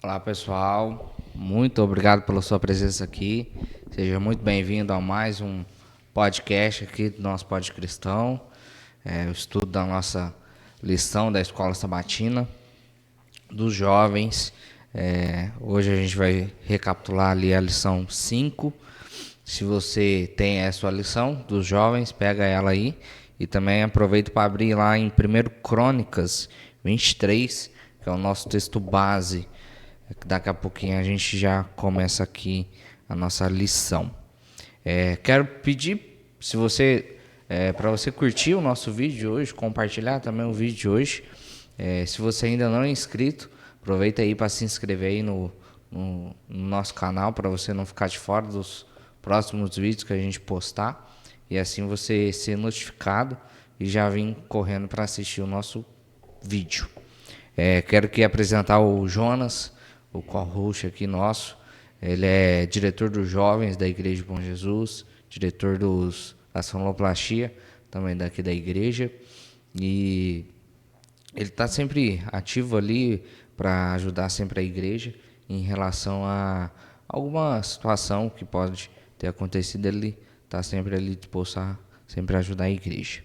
Olá pessoal, muito obrigado pela sua presença aqui. Seja muito bem-vindo a mais um podcast aqui do nosso Pod Cristão, o estudo da nossa lição da Escola Sabatina dos Jovens. Hoje a gente vai recapitular ali a lição 5. Se você tem a sua lição dos jovens, pega ela aí e também aproveita para abrir lá em 1 Crônicas 23, que é o nosso texto base. Daqui a pouquinho a gente já começa aqui a nossa lição. Quero pedir, se você, para você curtir o nosso vídeo de hoje, compartilhar também o vídeo de hoje. Se você ainda não é inscrito, aproveita aí para se inscrever aí no nosso canal, para você não ficar de fora dos próximos vídeos que a gente postar, e assim você ser notificado e já vir correndo para assistir o nosso vídeo. Quero aqui apresentar o Jonas, o co-host aqui nosso. Ele é diretor dos jovens da Igreja de Bom Jesus, diretor da sonoplastia também daqui da igreja, e ele está sempre ativo ali para ajudar sempre a igreja em relação a alguma situação que pode ter acontecido. Ele está sempre ali disposto a sempre ajudar a igreja.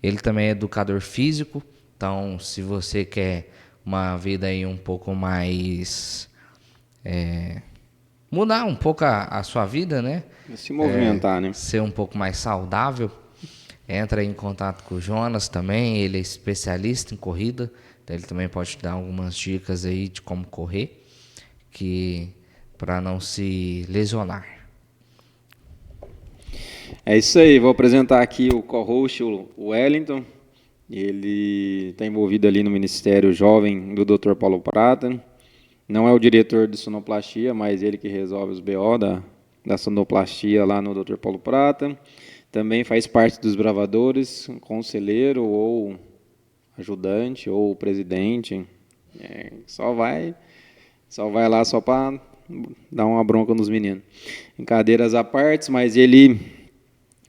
Ele também é educador físico, então se você quer uma vida aí um pouco mais... mudar um pouco a sua vida, né? Se movimentar, né? Ser um pouco mais saudável, entra em contato com o Jonas também. Ele é especialista em corrida, então ele também pode te dar algumas dicas aí de como correr, para não se lesionar. É isso aí, vou apresentar aqui o co-host, o Wellington. Ele está envolvido ali no Ministério Jovem do Dr. Paulo Prata. Não é o diretor de sonoplastia, mas ele que resolve os BO da sonoplastia lá no Dr. Paulo Prata. Também faz parte dos bravadores, conselheiro ou ajudante ou presidente. Só vai lá só para dar uma bronca nos meninos. Em cadeiras à parte, mas ele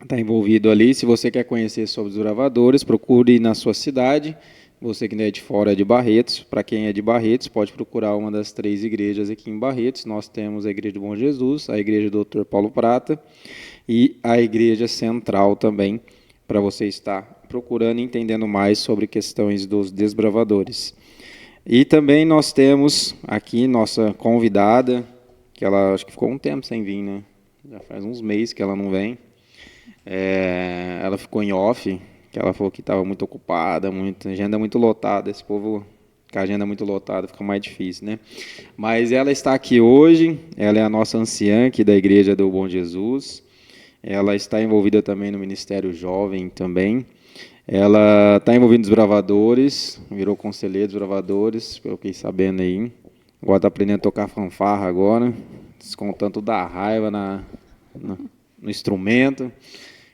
está envolvido ali. Se você quer conhecer sobre os bravadores, procure na sua cidade. Você que não é de fora, é de Barretos. Para quem é de Barretos, pode procurar uma das 3 igrejas aqui em Barretos. Nós temos a Igreja do Bom Jesus, a Igreja do Dr. Paulo Prata e a Igreja Central também, para você estar procurando e entendendo mais sobre questões dos desbravadores. E também nós temos aqui nossa convidada, que ela acho que ficou um tempo sem vir, né? Já faz uns meses que ela não vem. Ela ficou em off, que ela falou que estava muito ocupada, agenda muito lotada. Esse povo com a agenda muito lotada fica mais difícil, né? Mas ela está aqui hoje, ela é a nossa anciã aqui da Igreja do Bom Jesus. Ela está envolvida também no Ministério Jovem também. Ela está envolvida nos bravadores, virou conselheiro dos bravadores, pelo que eu fiquei sabendo aí. Agora está aprendendo a tocar fanfarra agora, descontando da raiva no instrumento,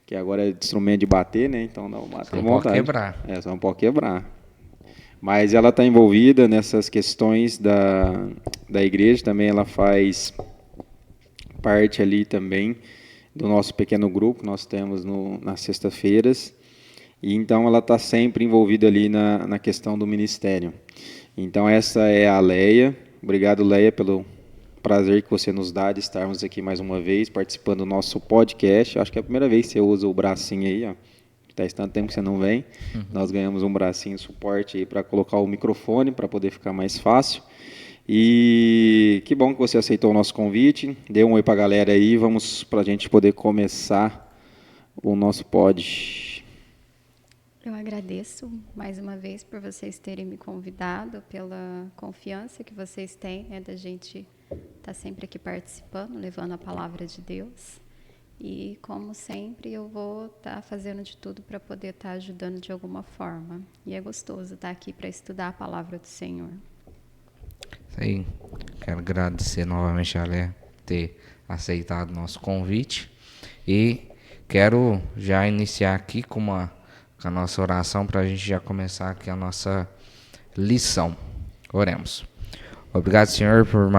que agora é instrumento de bater, né? Então não bater Só não pode quebrar. Só não pode quebrar. Mas ela está envolvida nessas questões da igreja, também ela faz parte ali também do nosso pequeno grupo que nós temos nas sextas-feiras. E então ela está sempre envolvida ali na questão do ministério. Então essa é a Leia. Obrigado, Leia, pelo prazer que você nos dá de estarmos aqui mais uma vez, participando do nosso podcast. Acho que é a primeira vez que você usa o bracinho aí, ó. Está tanto tempo que você não vem. Nós ganhamos um bracinho suporte aí para colocar o microfone, para poder ficar mais fácil. E que bom que você aceitou o nosso convite. Dê um oi para a galera aí. Vamos para a gente poder começar o nosso pod. Eu agradeço mais uma vez por vocês terem me convidado, pela confiança que vocês têm, né, da gente estar sempre aqui participando, levando a palavra de Deus. E, como sempre, eu vou estar fazendo de tudo para poder estar ajudando de alguma forma. E é gostoso estar aqui para estudar a palavra do Senhor. Isso aí. Quero agradecer novamente a Léa por ter aceitado o nosso convite. E quero já iniciar aqui com a nossa oração para a gente já começar aqui a nossa lição. Oremos. Obrigado, Senhor, por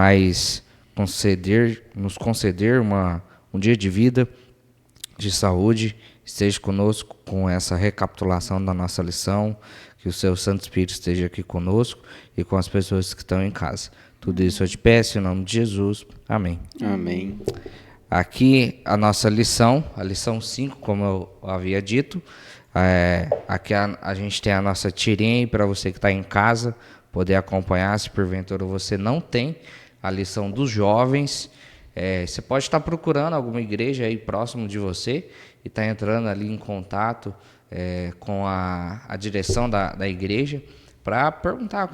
nos conceder um dia de vida, de saúde. Esteja conosco com essa recapitulação da nossa lição, que o seu Santo Espírito esteja aqui conosco e com as pessoas que estão em casa. Tudo isso eu te peço em nome de Jesus. Amém. Amém. Aqui a nossa lição, a lição 5, como eu havia dito. Aqui a gente tem a nossa tirinha aí para você que está em casa poder acompanhar, se porventura você não tem a lição dos jovens. Você pode estar procurando alguma igreja aí próximo de você e está entrando ali em contato com a direção da igreja para perguntar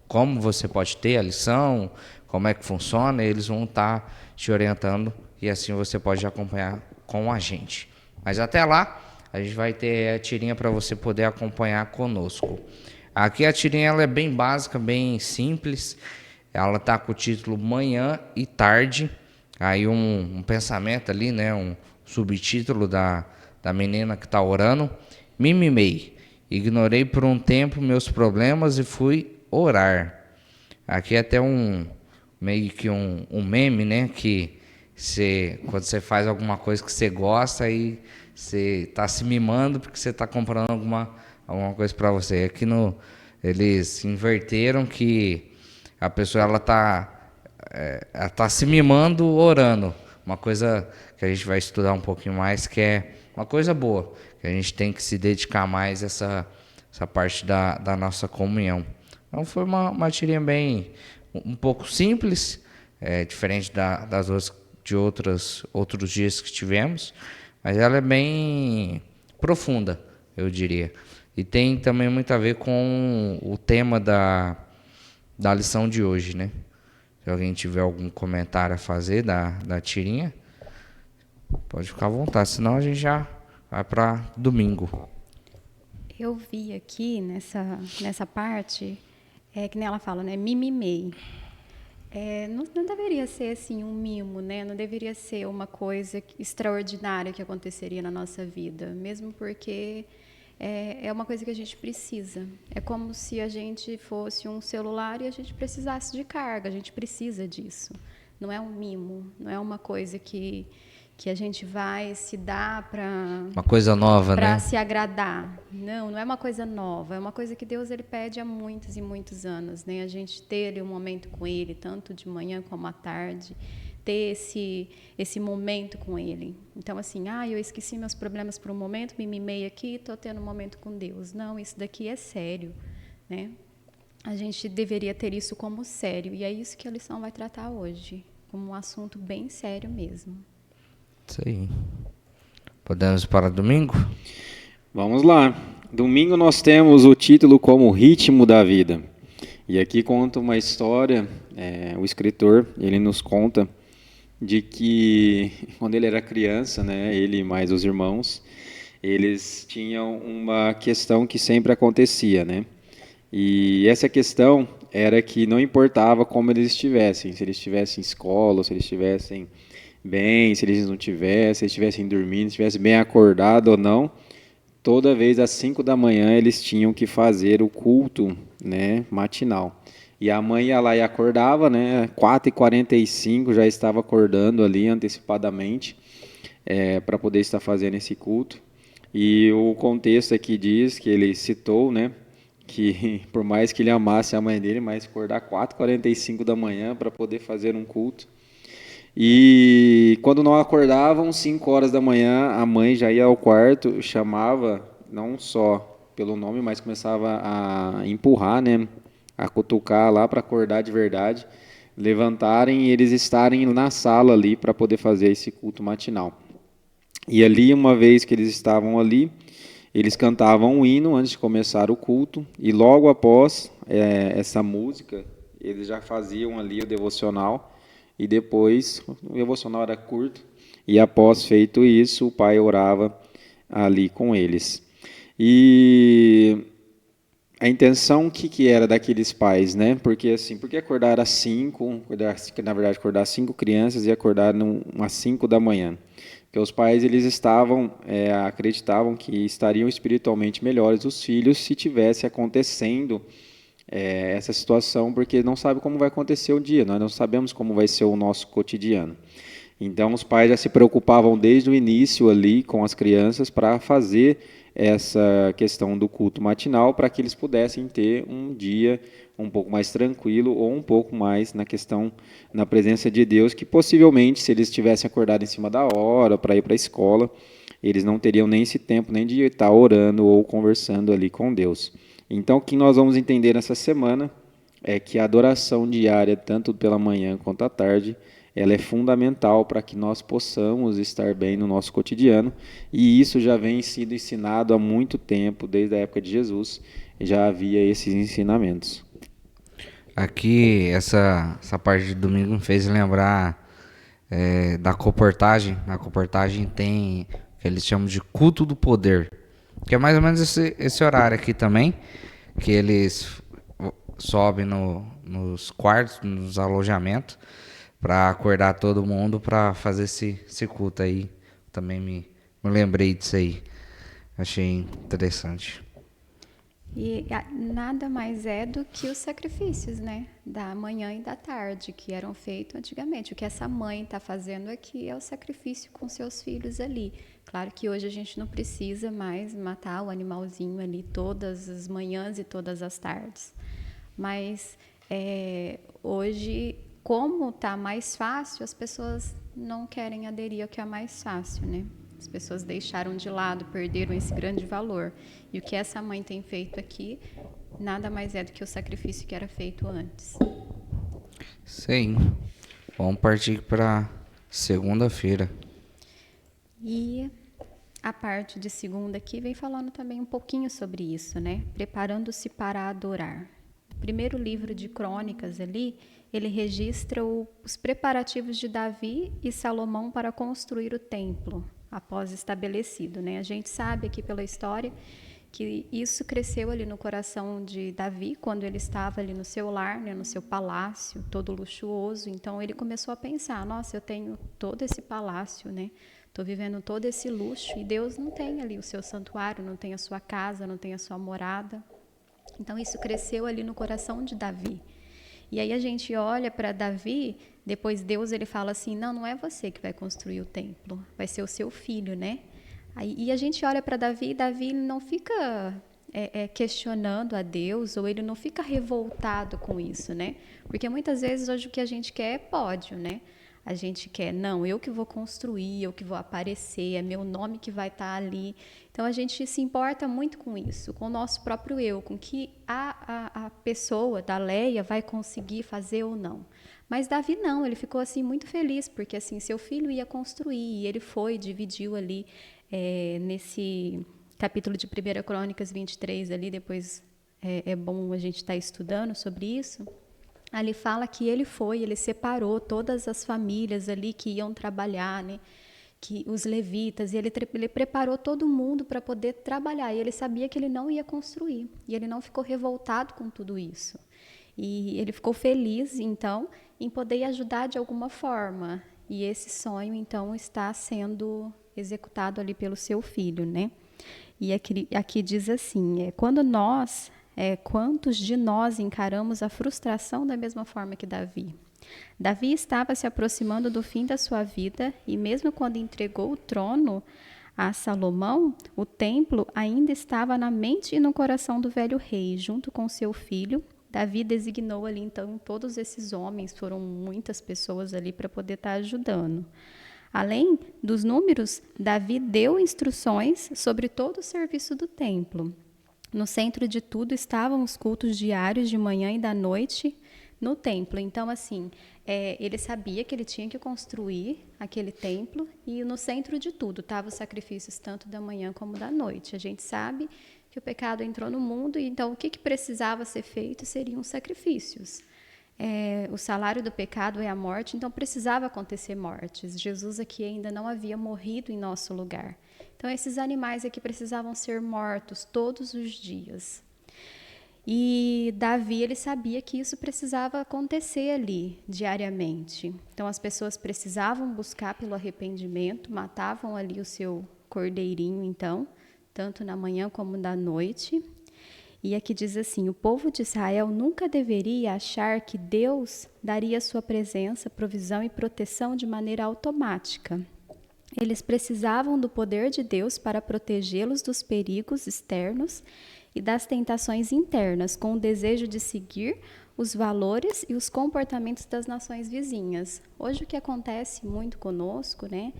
como você pode ter a lição, como é que funciona. Eles vão estar te orientando e assim você pode acompanhar com a gente. Mas até lá, a gente vai ter a tirinha para você poder acompanhar conosco. Aqui a tirinha ela é bem básica, bem simples. Ela está com o título Manhã e Tarde. Aí um pensamento ali, né? Um subtítulo da menina que está orando. Me mimei. Ignorei por um tempo meus problemas e fui orar. Aqui é até meio que um meme, né? Que quando você faz alguma coisa que você gosta e você está se mimando porque você está comprando alguma coisa para você. Aqui eles inverteram que a pessoa ela tá se mimando orando. Uma coisa que a gente vai estudar um pouquinho mais, que é uma coisa boa, que a gente tem que se dedicar mais a essa parte da nossa comunhão. Então foi uma tirinha bem um pouco simples, diferente de outros dias que tivemos, mas ela é bem profunda, eu diria. E tem também muito a ver com o tema da lição de hoje, né? Se alguém tiver algum comentário a fazer da tirinha, pode ficar à vontade, senão a gente já vai para domingo. Eu vi aqui nessa parte, que nem ela fala, né? Mimimei. Não deveria ser assim um mimo, né? Não deveria ser uma coisa extraordinária que aconteceria na nossa vida, mesmo porque é uma coisa que a gente precisa. É como se a gente fosse um celular e a gente precisasse de carga. A gente precisa disso. Não é um mimo, não é uma coisa que a gente vai se dar para uma coisa nova, né? Para se agradar. Não é uma coisa nova. É uma coisa que Deus ele pede há muitos e muitos anos, né? A gente ter um momento com Ele, tanto de manhã como à tarde, ter esse momento com Ele. Então, assim, eu esqueci meus problemas por um momento, me mimei aqui, estou tendo um momento com Deus. Não, isso daqui é sério, né? A gente deveria ter isso como sério. E é isso que a lição vai tratar hoje, como um assunto bem sério mesmo. Isso aí. Podemos para domingo? Vamos lá. Domingo nós temos o título como Ritmo da Vida. E aqui conta uma história, o escritor, ele nos conta de que quando ele era criança, né, ele e mais os irmãos, eles tinham uma questão que sempre acontecia, né? E essa questão era que não importava como eles estivessem, se eles estivessem em escola, se eles estivessem bem, se eles não tivessem, se eles estivessem dormindo, se estivessem bem acordado ou não, toda vez às 5 da manhã eles tinham que fazer o culto, né, matinal. E a mãe ia lá e acordava, né, 4h45 já estava acordando ali antecipadamente para poder estar fazendo esse culto. E o contexto aqui diz que ele citou, né, que por mais que ele amasse a mãe dele, mas acordar 4h45 da manhã para poder fazer um culto. E quando não acordavam, 5 horas da manhã, a mãe já ia ao quarto, chamava, não só pelo nome, mas começava a empurrar, né, a cutucar lá para acordar de verdade, levantarem e eles estarem na sala ali para poder fazer esse culto matinal. E ali, uma vez que eles estavam ali, eles cantavam um hino antes de começar o culto, e logo após essa música, eles já faziam ali o devocional, e depois, o devocional era curto, e após feito isso, o pai orava ali com eles. E a intenção, o que era daqueles pais, né? Porque assim, porque acordar às 5, na verdade acordar 5 crianças e acordar às 5 da manhã? Porque os pais eles acreditavam que estariam espiritualmente melhores os filhos se tivesse acontecendo essa situação, porque não sabe como vai acontecer o dia, nós não sabemos como vai ser o nosso cotidiano. Então os pais já se preocupavam desde o início ali com as crianças para fazer essa questão do culto matinal para que eles pudessem ter um dia um pouco mais tranquilo ou um pouco mais na presença de Deus, que possivelmente, se eles tivessem acordado em cima da hora para ir para a escola, eles não teriam nem esse tempo nem de estar orando ou conversando ali com Deus. Então, o que nós vamos entender nessa semana é que a adoração diária, tanto pela manhã quanto à tarde, ela é fundamental para que nós possamos estar bem no nosso cotidiano, e isso já vem sido ensinado há muito tempo, desde a época de Jesus, já havia esses ensinamentos. Aqui, essa parte de domingo me fez lembrar da Coportagem. Na Coportagem tem o que eles chamam de culto do poder, que é mais ou menos esse horário aqui também, que eles sobem nos quartos, nos alojamentos, para acordar todo mundo para fazer esse culto aí. Também me lembrei disso aí. Achei interessante. E nada mais é do que os sacrifícios, né? Da manhã e da tarde, que eram feitos antigamente. O que essa mãe está fazendo aqui é o sacrifício com seus filhos ali. Claro que hoje a gente não precisa mais matar o animalzinho ali todas as manhãs e todas as tardes. Mas hoje, como está mais fácil, as pessoas não querem aderir ao que é mais fácil, né? As pessoas deixaram de lado, perderam esse grande valor. E o que essa mãe tem feito aqui, nada mais é do que o sacrifício que era feito antes. Sim. Vamos partir para segunda-feira. E a parte de segunda aqui vem falando também um pouquinho sobre isso, né? Preparando-se para adorar. O primeiro livro de Crônicas ali, ele registra os preparativos de Davi e Salomão para construir o templo, após estabelecido, né? A gente sabe aqui pela história que isso cresceu ali no coração de Davi, quando ele estava ali no seu lar, né, no seu palácio, todo luxuoso. Então, ele começou a pensar, nossa, eu tenho todo esse palácio, né? Estou vivendo todo esse luxo, e Deus não tem ali o seu santuário, não tem a sua casa, não tem a sua morada. Então, isso cresceu ali no coração de Davi. E aí a gente olha para Davi, depois Deus ele fala assim, não é você que vai construir o templo, vai ser o seu filho, né? E a gente olha para Davi, e Davi não fica questionando a Deus, ou ele não fica revoltado com isso, né? Porque muitas vezes hoje o que a gente quer é pódio, né? A gente quer, não, eu que vou construir, eu que vou aparecer, é meu nome que vai estar ali. Então, a gente se importa muito com isso, com o nosso próprio eu, com que a pessoa da Leia vai conseguir fazer ou não. Mas Davi não, ele ficou assim muito feliz, porque assim, seu filho ia construir, e ele foi, dividiu ali nesse capítulo de 1 Crônicas 23, ali, depois é bom a gente estar estudando sobre isso. Ali fala que ele separou todas as famílias ali que iam trabalhar, né? Que os levitas, e ele preparou todo mundo para poder trabalhar, e ele sabia que ele não ia construir, e ele não ficou revoltado com tudo isso. E ele ficou feliz, então, em poder ajudar de alguma forma, e esse sonho, então, está sendo executado ali pelo seu filho, né? E aqui diz assim, quantos de nós encaramos a frustração da mesma forma que Davi? Davi estava se aproximando do fim da sua vida, e mesmo quando entregou o trono a Salomão, o templo ainda estava na mente e no coração do velho rei, junto com seu filho. Davi designou ali, então, todos esses homens, foram muitas pessoas ali para poder estar ajudando. Além dos números, Davi deu instruções sobre todo o serviço do templo. No centro de tudo estavam os cultos diários de manhã e da noite no templo. Então, assim, ele sabia que ele tinha que construir aquele templo, e no centro de tudo estavam os sacrifícios tanto da manhã como da noite. A gente sabe que o pecado entrou no mundo, e então o que precisava ser feito seriam os sacrifícios. O salário do pecado é a morte, então precisava acontecer mortes. Jesus aqui ainda não havia morrido em nosso lugar. Então, esses animais aqui precisavam ser mortos todos os dias. E Davi, ele sabia que isso precisava acontecer ali, diariamente. Então, as pessoas precisavam buscar pelo arrependimento, matavam ali o seu cordeirinho, então, tanto na manhã como na noite. E aqui diz assim, o povo de Israel nunca deveria achar que Deus daria sua presença, provisão e proteção de maneira automática. Eles precisavam do poder de Deus para protegê-los dos perigos externos e das tentações internas, com o desejo de seguir os valores e os comportamentos das nações vizinhas. Hoje o que acontece muito conosco, né,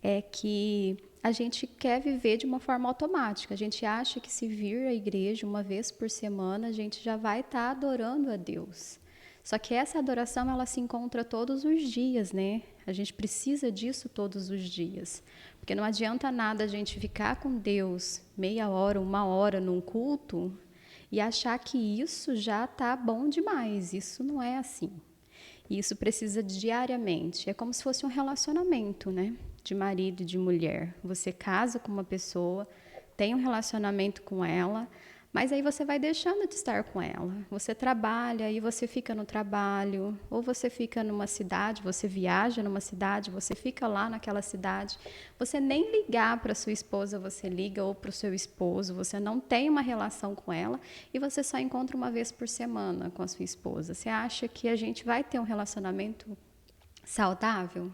é que a gente quer viver de uma forma automática. A gente acha que se vir à igreja uma vez por semana, a gente já vai estar adorando a Deus. Só que essa adoração, ela se encontra todos os dias, né? A gente precisa disso todos os dias. Porque não adianta nada a gente ficar com Deus meia hora, uma hora num culto e achar que isso já está bom demais. Isso não é assim. Isso precisa diariamente. É como se fosse um relacionamento, né? De marido e de mulher. Você casa com uma pessoa, tem um relacionamento com ela, mas aí você vai deixando de estar com ela. Você trabalha e você fica no trabalho, ou você fica numa cidade, você viaja numa cidade, você fica lá naquela cidade. Você nem ligar para sua esposa, você liga, ou para o seu esposo, você não tem uma relação com ela e você só encontra uma vez por semana com a sua esposa. Você acha que a gente vai ter um relacionamento saudável?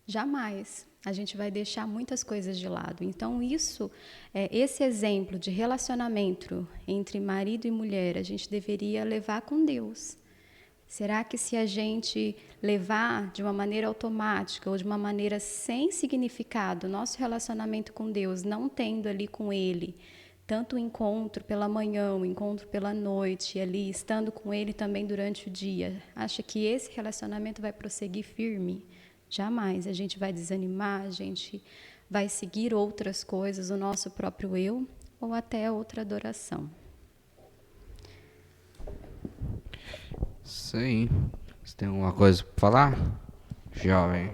Jamais. A gente vai deixar muitas coisas de lado. Então, esse exemplo de relacionamento entre marido e mulher, a gente deveria levar com Deus. Será que se a gente levar de uma maneira automática ou de uma maneira sem significado, nosso relacionamento com Deus, não tendo ali com Ele, tanto o encontro pela manhã, o encontro pela noite, ali estando com Ele também durante o dia, acha que esse relacionamento vai prosseguir firme? Jamais. A gente vai desanimar, a gente vai seguir outras coisas, o nosso próprio eu, ou até outra adoração. Isso aí. Você tem alguma coisa para falar, jovem?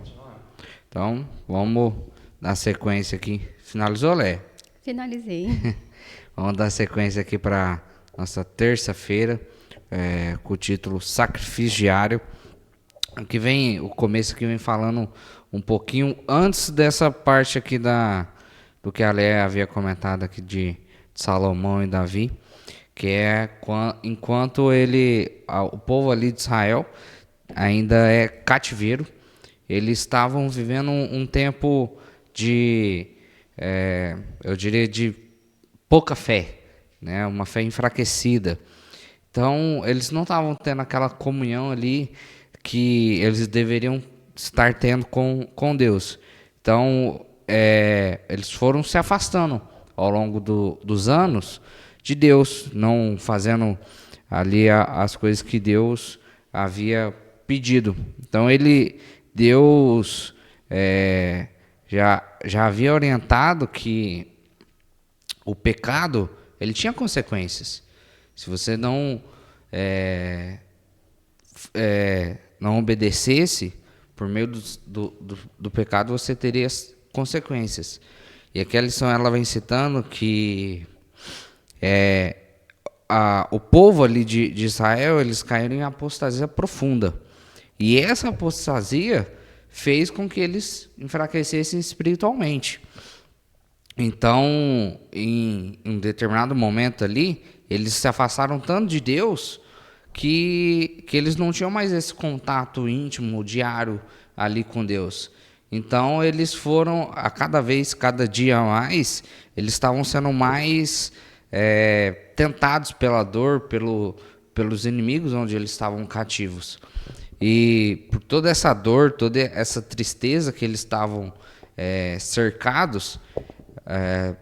Então, vamos dar sequência aqui. Finalizou, Lé? Finalizei. Vamos dar sequência aqui para nossa terça-feira, com o título Sacrifício Diário. Que vem, o começo aqui vem falando um pouquinho antes dessa parte aqui do que a Léa havia comentado aqui de Salomão e Davi, que é enquanto o povo ali de Israel ainda é cativeiro, eles estavam vivendo um tempo eu diria de pouca fé, né? Uma fé enfraquecida. Então eles não estavam tendo aquela comunhão ali que eles deveriam estar tendo com Deus. Então, eles foram se afastando ao longo dos anos de Deus, não fazendo ali as coisas que Deus havia pedido. Então, Deus já havia orientado que o pecado ele tinha consequências. Se você não obedecesse, por meio do pecado, você teria consequências. E aqui a lição ela vem citando que o povo ali de Israel, eles caíram em apostasia profunda. E essa apostasia fez com que eles enfraquecessem espiritualmente. Então, em um determinado momento ali, eles se afastaram tanto de Deus que eles não tinham mais esse contato íntimo, diário ali com Deus. Então eles foram, cada dia mais, eles estavam sendo mais tentados pela dor, pelos inimigos onde eles estavam cativos. E por toda essa dor, toda essa tristeza que eles estavam cercados,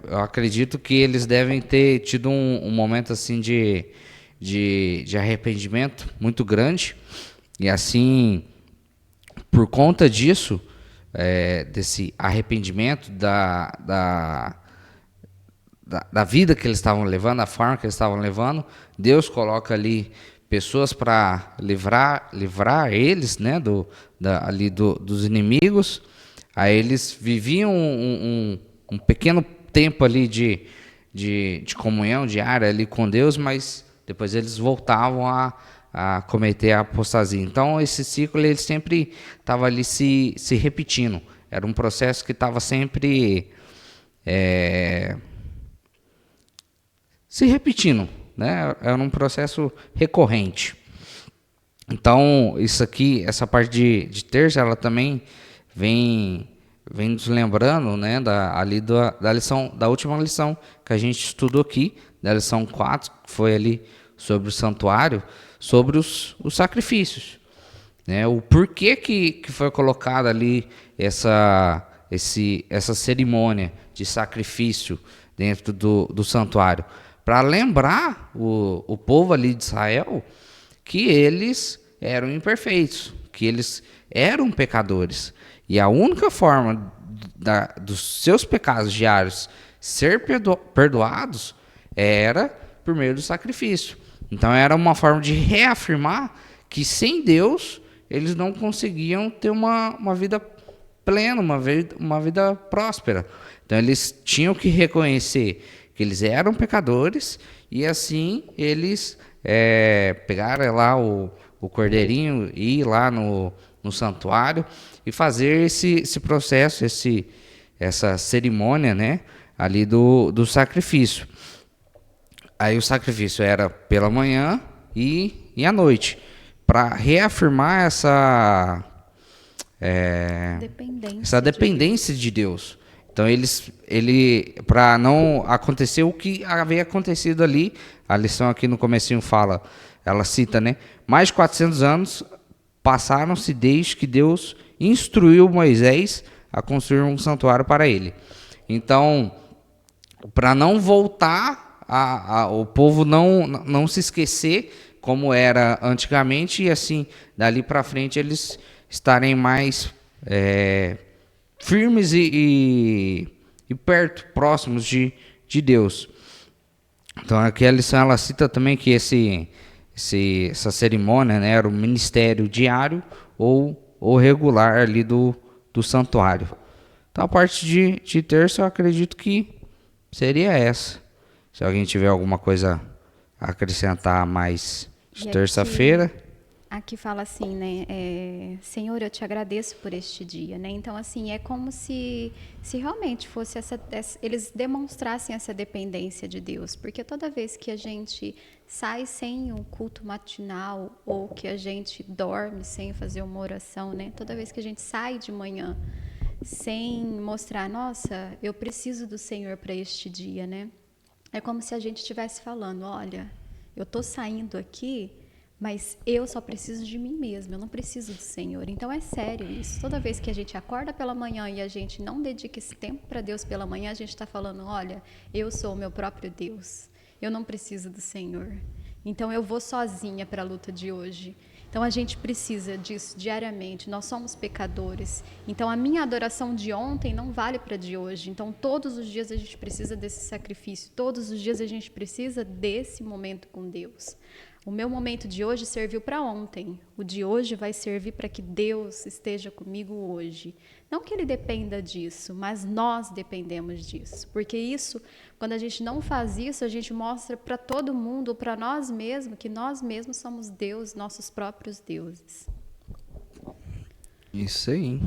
eu acredito que eles devem ter tido um momento assim de arrependimento muito grande. E assim, por conta disso, desse arrependimento da vida que eles estavam levando, da forma que eles estavam levando, Deus coloca ali pessoas para livrar eles, né, dos inimigos. Aí eles viviam um pequeno tempo ali de comunhão diária ali com Deus, mas depois eles voltavam a cometer a apostasia. Então esse ciclo ele sempre estava ali se repetindo. Era um processo que estava sempre se repetindo, né? Era um processo recorrente. Então isso aqui, essa parte de terça, ela também vem vem nos lembrando, né, da lição, da última lição que a gente estudou aqui, da lição 4, que foi ali sobre o santuário, sobre os sacrifícios, né? O porquê que foi colocada ali essa cerimônia de sacrifício dentro do santuário, para lembrar o povo ali de Israel que eles eram imperfeitos, que eles eram pecadores. E a única forma dos seus pecados diários ser perdoados era por meio do sacrifício. Então era uma forma de reafirmar que sem Deus eles não conseguiam ter uma vida plena, uma vida próspera. Então eles tinham que reconhecer que eles eram pecadores e assim eles pegaram lá o cordeirinho e ir lá no santuário e fazer esse processo, essa cerimônia, né, ali do sacrifício. Aí o sacrifício era pela manhã e à noite, para reafirmar essa dependência de Deus. Então para não acontecer o que havia acontecido ali, a lição aqui no comecinho fala, ela cita, né? Mais de 400 anos passaram-se desde que Deus instruiu Moisés a construir um santuário para ele. Então, para não voltar, o povo não se esquecer como era antigamente e assim, dali para frente eles estarem mais firmes e perto, próximos de Deus. Então aqui a lição ela cita também que essa cerimônia, né, era o ministério diário ou regular ali do santuário. Então a parte de terça eu acredito que seria essa. Se alguém tiver alguma coisa a acrescentar mais de terça-feira. Aqui fala assim, né? Senhor, eu te agradeço por este dia, né? Então, assim, é como se realmente fosse eles demonstrassem essa dependência de Deus, porque toda vez que a gente sai sem um culto matinal ou que a gente dorme sem fazer uma oração, né? Toda vez que a gente sai de manhã sem mostrar, nossa, eu preciso do Senhor para este dia, né? É como se a gente estivesse falando, olha, eu estou saindo aqui, mas eu só preciso de mim mesma, eu não preciso do Senhor. Então é sério isso. Toda vez que a gente acorda pela manhã e a gente não dedica esse tempo para Deus pela manhã, a gente está falando, olha, eu sou o meu próprio Deus, eu não preciso do Senhor. Então eu vou sozinha para a luta de hoje. Então a gente precisa disso diariamente, nós somos pecadores. Então a minha adoração de ontem não vale para de hoje. Então todos os dias a gente precisa desse sacrifício, todos os dias a gente precisa desse momento com Deus. O meu momento de hoje serviu para ontem, o de hoje vai servir para que Deus esteja comigo hoje. Não que Ele dependa disso, mas nós dependemos disso. Porque isso, quando a gente não faz isso, a gente mostra para todo mundo, para nós mesmos, que nós mesmos somos Deus, nossos próprios deuses. Isso aí.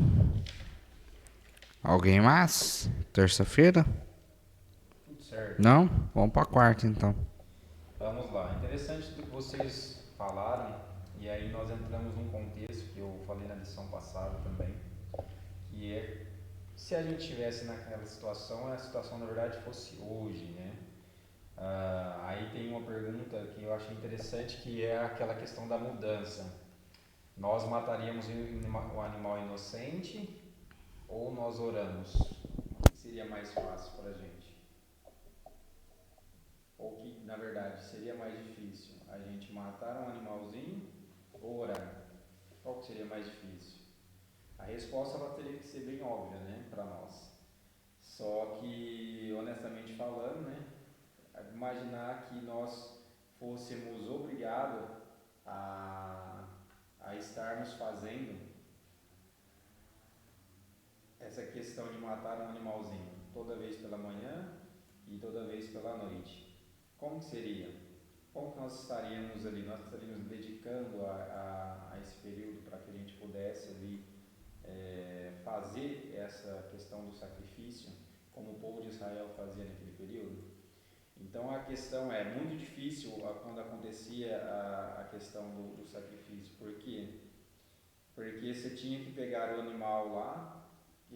Alguém mais? Terça-feira? Tudo certo. Não? Vamos para quarta então. Vamos lá. Interessante do que vocês falaram, e aí nós entramos num contexto que eu falei na lição passada também, que é se a gente estivesse naquela situação, a situação na verdade fosse hoje, né? Aí tem uma pergunta que eu achei interessante, que é aquela questão da mudança. Nós mataríamos o animal inocente ou nós oramos? O que seria mais fácil para a gente? Ou que, na verdade, seria mais difícil? A gente matar um animalzinho ou orar? Qual que seria mais difícil? A resposta ela teria que ser bem óbvia, né, para nós. Só que, honestamente falando, né, imaginar que nós fôssemos obrigados a estarmos fazendo essa questão de matar um animalzinho toda vez pela manhã e toda vez pela noite. Como que seria? Como que nós estaríamos ali? Nós estaríamos dedicando a esse período para que a gente pudesse ali fazer essa questão do sacrifício, como o povo de Israel fazia naquele período? Então a questão é muito difícil quando acontecia a questão do sacrifício. Por quê? Porque você tinha que pegar o animal lá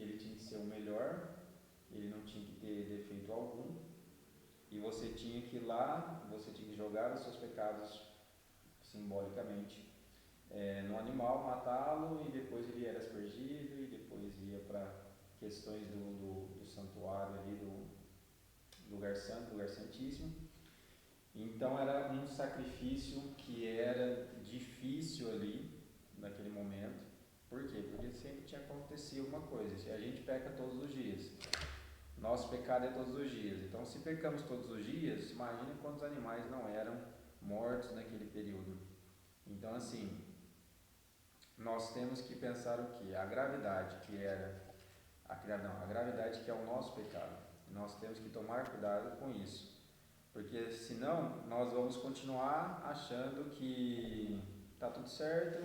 ele tinha que ser o melhor, ele não tinha que ter defeito algum, e você tinha que ir lá, você tinha que jogar os seus pecados simbolicamente no animal, matá-lo, e depois ele era aspergido, e depois ia para questões do santuário ali, do lugar santo, lugar santíssimo. Então era um sacrifício que era difícil ali, naquele momento. Por quê? Porque sempre tinha acontecido uma coisa, a gente peca todos os dias. Nosso pecado é todos os dias. Então, se pecamos todos os dias, imagine quantos animais não eram mortos naquele período. Então, assim, nós temos que pensar o quê? A gravidade que era a gravidade que é o nosso pecado. Nós temos que tomar cuidado com isso, porque senão nós vamos continuar achando que está tudo certo,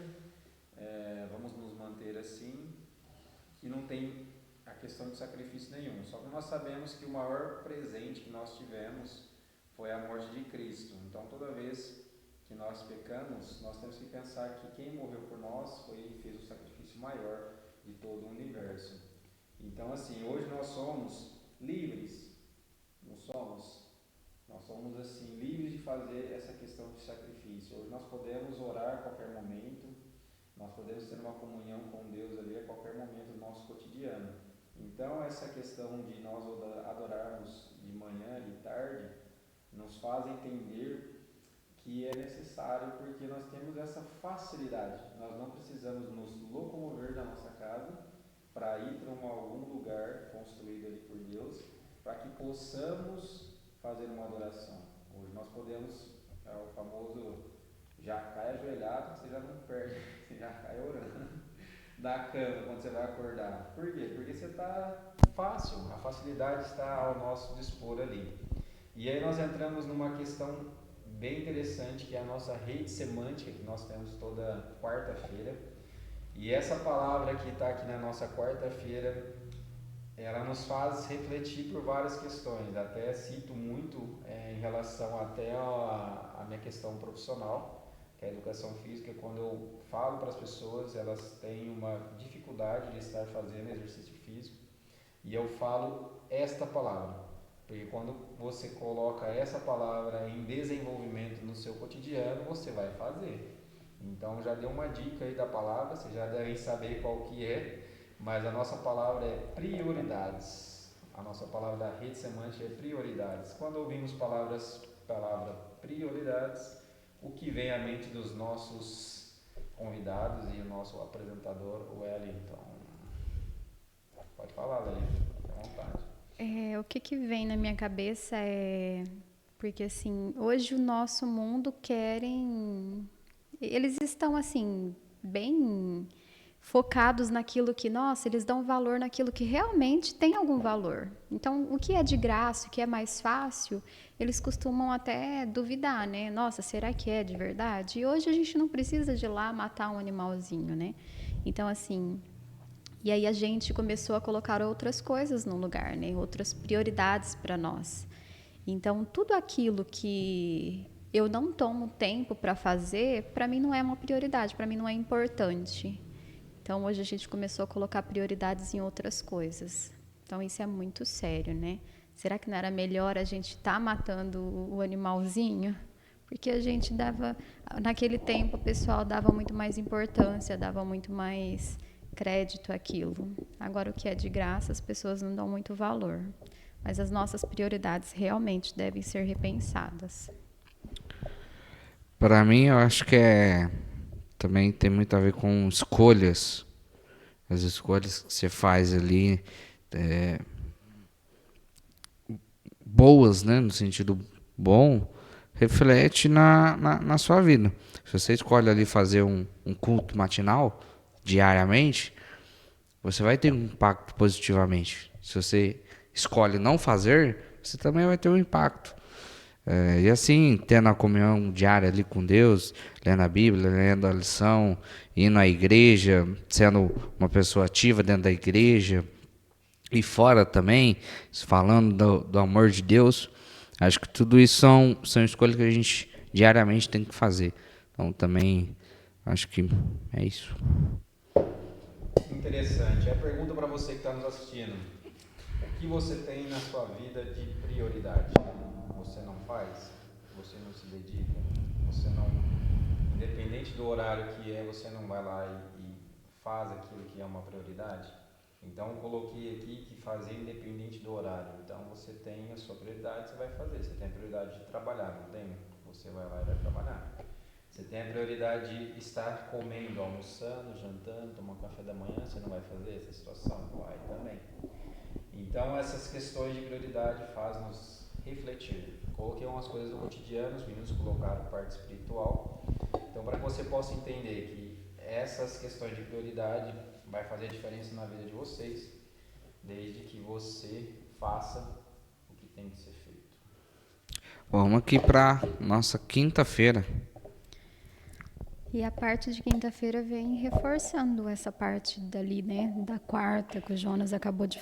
vamos nos manter assim, que não tem a questão de sacrifício nenhum. Só que nós sabemos que o maior presente que nós tivemos foi a morte de Cristo. Então, toda vez que nós pecamos, nós temos que pensar que quem morreu por nós fez o sacrifício maior de todo o universo. Então, assim, hoje nós somos livres, não somos? Nós somos, assim, livres de fazer essa questão de sacrifício. Hoje nós podemos orar a qualquer momento, nós podemos ter uma comunhão com Deus ali a qualquer momento do nosso cotidiano. Então, essa questão de nós adorarmos de manhã e tarde nos faz entender que é necessário, porque nós temos essa facilidade. Nós não precisamos nos locomover da nossa casa para ir para algum lugar construído ali por Deus, para que possamos fazer uma adoração. Hoje nós podemos, o famoso já cai ajoelhado, você já não perde, você já cai orando da cama quando você vai acordar. Por quê? Porque você está fácil, a facilidade está ao nosso dispor ali. E aí nós entramos numa questão bem interessante, que é a nossa rede semântica, que nós temos toda quarta-feira. E essa palavra que está aqui na nossa quarta-feira, ela nos faz refletir por várias questões. Até cito muito em relação até a minha questão profissional, que é a educação física. Quando eu falo para as pessoas, elas têm uma dificuldade de estar fazendo exercício físico, e eu falo esta palavra, porque quando você coloca essa palavra em desenvolvimento no seu cotidiano, você vai fazer. Então já deu uma dica aí da palavra, vocês já devem saber qual que é, mas a nossa palavra é prioridades. A nossa palavra da rede semântica é prioridades. Quando ouvimos palavra prioridades, o que vem à mente dos nossos convidados e o nosso apresentador, o Wellington? Pode falar, Wellington, fique à vontade. O que vem na minha cabeça é... Porque, assim, hoje o nosso mundo eles estão, assim, bem focados naquilo que, nossa, eles dão valor naquilo que realmente tem algum valor. Então, o que é de graça, o que é mais fácil, eles costumam até duvidar, né? Nossa, será que é de verdade? E hoje a gente não precisa de ir lá matar um animalzinho, né? Então, assim... E aí a gente começou a colocar outras coisas no lugar, né? Outras prioridades para nós. Então, tudo aquilo que eu não tomo tempo para fazer, para mim não é uma prioridade, para mim não é importante. Então, hoje a gente começou a colocar prioridades em outras coisas. Então, isso é muito sério, né? Será que não era melhor a gente estar matando o animalzinho? Porque a gente dava... Naquele tempo, o pessoal dava muito mais importância, dava muito mais crédito àquilo. Agora, o que é de graça, as pessoas não dão muito valor. Mas as nossas prioridades realmente devem ser repensadas. Para mim, eu acho que também tem muito a ver com escolhas. As escolhas que você faz ali, boas, né, no sentido bom, reflete na sua vida. Se você escolhe ali fazer um culto matinal diariamente, você vai ter um impacto positivamente. Se você escolhe não fazer, você também vai ter um impacto. E assim, tendo a comunhão diária ali com Deus, lendo a Bíblia, lendo a lição, indo à igreja, sendo uma pessoa ativa dentro da igreja e fora também, falando do amor de Deus, acho que tudo isso são escolhas que a gente diariamente tem que fazer. Então também acho que é isso. interessante. A pergunta para você que está nos assistindo: o que você tem na sua vida de prioridade? Você não faz? Você não se dedica? Você não, independente do horário que é, você não vai lá e faz aquilo que é uma prioridade? Então, coloquei aqui que fazer independente do horário. Então, você tem a sua prioridade, você vai fazer. Você tem a prioridade de trabalhar, não tem? Você vai lá e vai trabalhar. Você tem a prioridade de estar comendo, almoçando, jantando, tomando café da manhã, você não vai fazer essa situação? Vai também. Então, essas questões de prioridade fazem nos refletir. Coloquei umas coisas do cotidiano, os meninos colocaram parte espiritual. Então, para que você possa entender que essas questões de prioridade vai fazer diferença na vida de vocês, desde que você faça o que tem que ser feito. Vamos aqui para nossa quinta-feira. E a parte de quinta-feira vem reforçando essa parte dali, né, da quarta, que o Jonas acabou de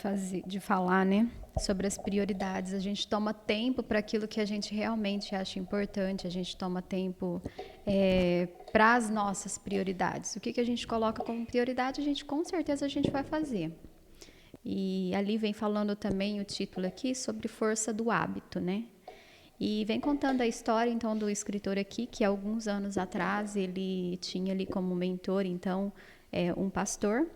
falar, né, sobre as prioridades. A gente toma tempo para aquilo que a gente realmente acha importante, a gente toma tempo para as nossas prioridades. O que a gente coloca como prioridade, com certeza a gente vai fazer. E ali vem falando também o título aqui sobre força do hábito, né? E vem contando a história, então, do escritor aqui, que alguns anos atrás ele tinha ali como mentor, então, um pastor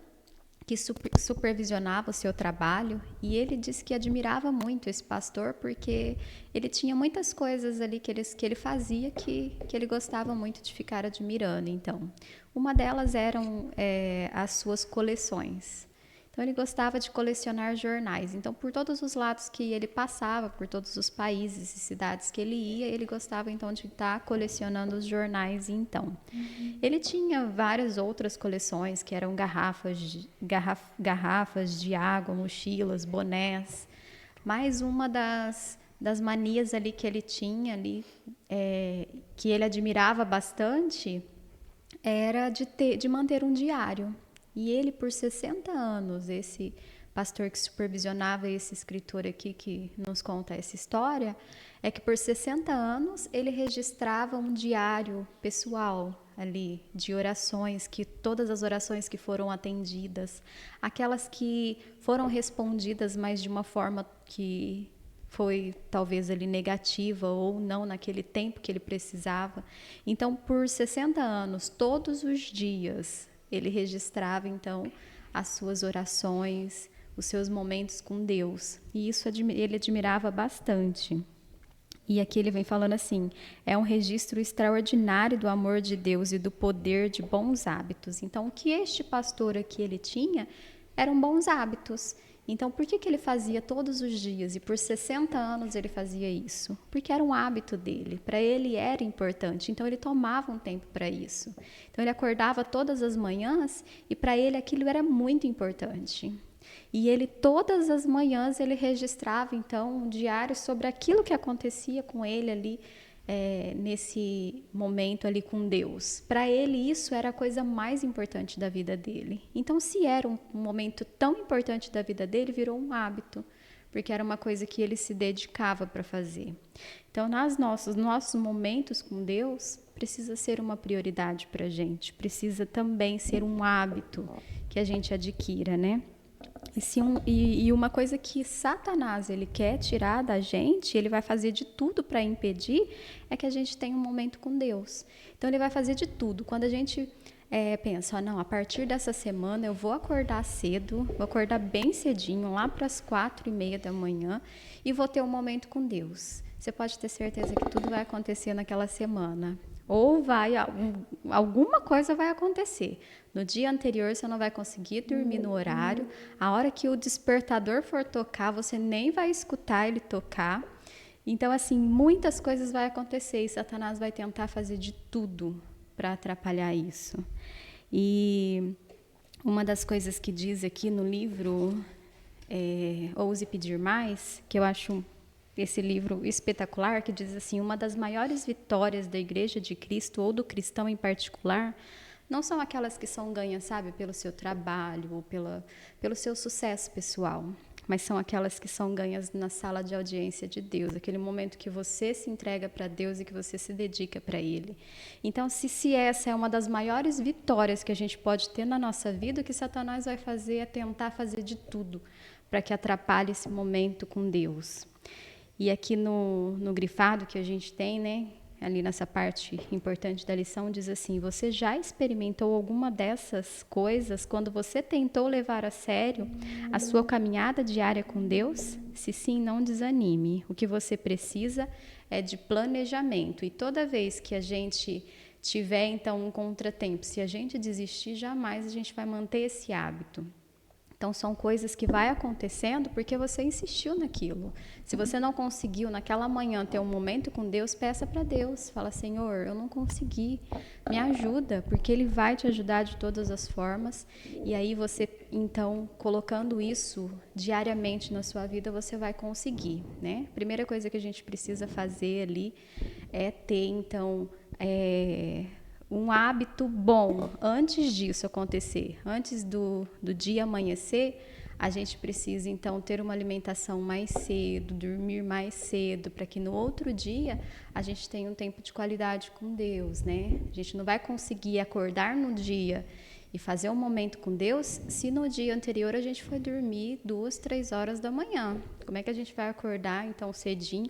que supervisionava o seu trabalho, e ele disse que admirava muito esse pastor porque ele tinha muitas coisas ali que ele fazia que ele gostava muito de ficar admirando. Então, uma delas eram as suas coleções. Então, ele gostava de colecionar jornais. Então, por todos os lados que ele passava, por todos os países e cidades que ele ia, ele gostava, então, de estar colecionando os jornais. Então, ele tinha várias outras coleções, que eram garrafas de água, mochilas, bonés. Mas uma das manias ali que ele tinha, ali, que ele admirava bastante, era de manter um diário. E ele, por 60 anos, esse pastor que supervisionava esse escritor aqui que nos conta essa história, é que por 60 anos ele registrava um diário pessoal ali de orações, que todas as orações que foram atendidas, aquelas que foram respondidas, mas de uma forma que foi talvez ali negativa ou não naquele tempo que ele precisava. Então, por 60 anos, todos os dias, ele registrava, então, as suas orações, os seus momentos com Deus. E isso ele admirava bastante. E aqui ele vem falando assim, é um registro extraordinário do amor de Deus e do poder de bons hábitos. Então, o que este pastor aqui ele tinha eram bons hábitos. Então, por que ele fazia todos os dias? E por 60 anos ele fazia isso? Porque era um hábito dele. Para ele era importante. Então, ele tomava um tempo para isso. Então, ele acordava todas as manhãs e para ele aquilo era muito importante. E ele, todas as manhãs, ele registrava, então, um diário sobre aquilo que acontecia com ele ali, nesse momento ali com Deus. Para ele, isso era a coisa mais importante da vida dele. Então, se era um momento tão importante da vida dele, virou um hábito, porque era uma coisa que ele se dedicava para fazer. Então, nossos momentos com Deus, precisa ser uma prioridade para a gente, precisa também ser um hábito que a gente adquira, né? E uma coisa que Satanás ele quer tirar da gente, ele vai fazer de tudo para impedir, é que a gente tenha um momento com Deus. Então, ele vai fazer de tudo. Quando a gente pensa, não, a partir dessa semana eu vou acordar cedo, vou acordar bem cedinho, lá para as 4:30 da manhã, e vou ter um momento com Deus. Você pode ter certeza que tudo vai acontecer naquela semana. Ou alguma coisa vai acontecer. No dia anterior você não vai conseguir dormir no horário. A hora que o despertador for tocar, você nem vai escutar ele tocar. Então, assim, muitas coisas vão acontecer e Satanás vai tentar fazer de tudo para atrapalhar isso. E uma das coisas que diz aqui no livro Ouse Pedir Mais, que eu acho esse livro espetacular, que diz assim, uma das maiores vitórias da Igreja de Cristo, ou do cristão em particular, não são aquelas que são ganhas, sabe, pelo seu trabalho ou pelo seu sucesso pessoal. mas são aquelas que são ganhas na sala de audiência de Deus, aquele momento que você se entrega para Deus e que você se dedica para Ele. Então, se essa é uma das maiores vitórias que a gente pode ter na nossa vida, o que Satanás vai fazer é tentar fazer de tudo para que atrapalhe esse momento com Deus. E aqui no grifado que a gente tem, né, ali nessa parte importante da lição, diz assim: você já experimentou alguma dessas coisas quando você tentou levar a sério a sua caminhada diária com Deus? Se sim, não desanime. O que você precisa é de planejamento. E toda vez que a gente tiver, então, um contratempo, se a gente desistir, jamais a gente vai manter esse hábito. Então, são coisas que vai acontecendo porque você insistiu naquilo. Se você não conseguiu naquela manhã ter um momento com Deus, peça para Deus. Fala: Senhor, eu não consegui, me ajuda, porque Ele vai te ajudar de todas as formas. E aí você, então, colocando isso diariamente na sua vida, você vai conseguir, né? A primeira coisa que a gente precisa fazer ali é ter, então, um hábito bom. Antes disso acontecer, antes do dia amanhecer, a gente precisa, então, ter uma alimentação mais cedo, dormir mais cedo, para que no outro dia a gente tenha um tempo de qualidade com Deus, né? A gente não vai conseguir acordar no dia e fazer um momento com Deus se no dia anterior a gente foi dormir 2, 3 horas da manhã. Como é que a gente vai acordar, então, cedinho,